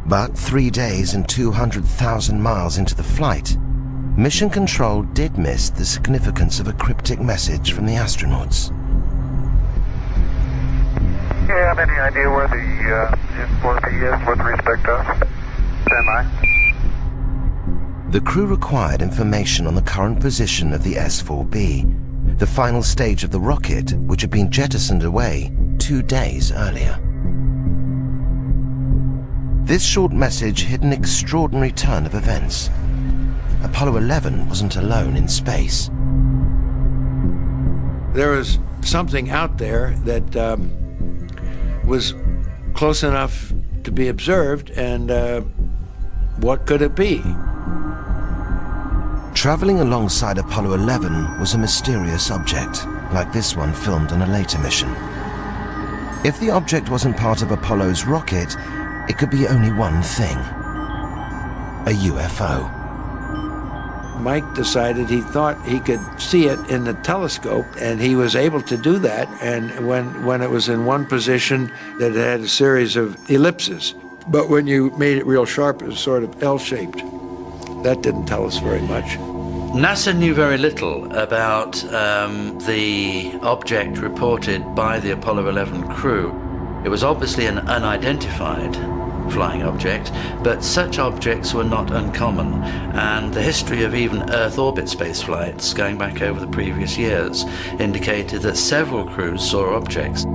But 3 days and 200,000 miles into the flight, Mission Control did miss the significance of a cryptic message from the astronauts. Do you have any idea where the S4B is with respect to us? Stand by. The crew required information on the current position of the S4B, the final stage of the rocket which had been jettisoned away 2 days earlier. This short message hid an extraordinary turn of events. Apollo 11 wasn't alone in space. There was something out there that was close enough to be observed, and what could it be? Traveling alongside Apollo 11 was a mysterious object, like this one filmed on a later mission. If the object wasn't part of Apollo's rocket, it could be only one thing: a UFO. Mike decided he thought he could see it in the telescope, and he was able to do that. And when it was in one position, that it had a series of ellipses. But when you made it real sharp, it was sort of L-shaped. That didn't tell us very much. NASA knew very little about the object reported by the Apollo 11 crew. It was obviously an unidentified flying object, but such objects were not uncommon, and the history of even Earth orbit space flights going back over the previous years indicated that several crews saw objects.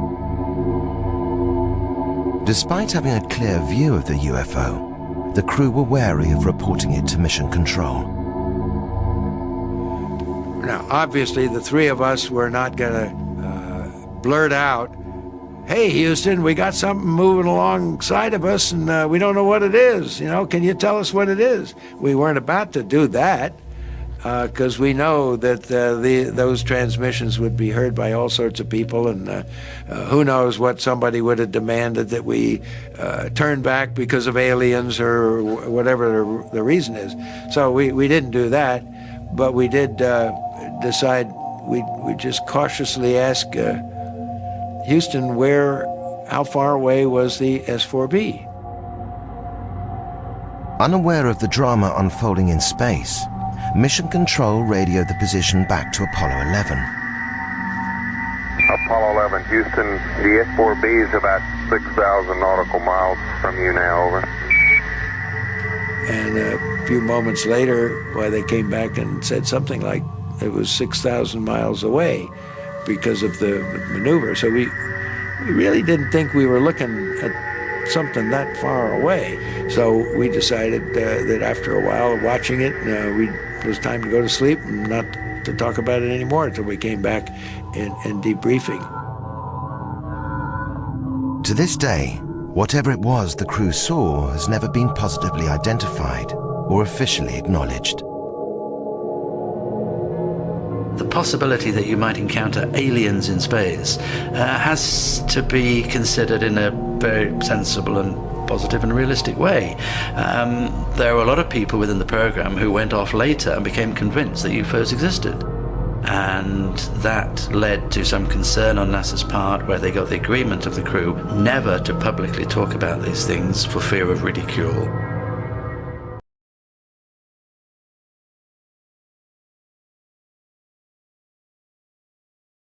Despite having a clear view of the UFO, the crew were wary of reporting it to Mission Control. Now, obviously, the three of us were not going to blurt out, "Hey, Houston, we got something moving alongside of us, and we don't know what it is. You know, can you tell us what it is?" We weren't about to do that, because we know that those transmissions would be heard by all sorts of people, and who knows what somebody would have demanded that we turn back because of aliens or whatever the reason is. So we didn't do that, but we did decide we just cautiously ask Houston, how far away was the S4B? Unaware of the drama unfolding in space, Mission Control radioed the position back to Apollo 11. Apollo 11, Houston, the S4B is about 6,000 nautical miles from you now, over. And a few moments later, they came back and said something like it was 6,000 miles away because of the maneuver. So we really didn't think we were looking at something that far away. So we decided that after a while of watching it, it was time to go to sleep and not to talk about it anymore until we came back and debriefing. To this day, whatever it was the crew saw has never been positively identified or officially acknowledged. The possibility that you might encounter aliens in space has to be considered in a very sensible and positive and realistic way. There were a lot of people within the program who went off later and became convinced that UFOs existed. And that led to some concern on NASA's part, where they got the agreement of the crew never to publicly talk about these things for fear of ridicule.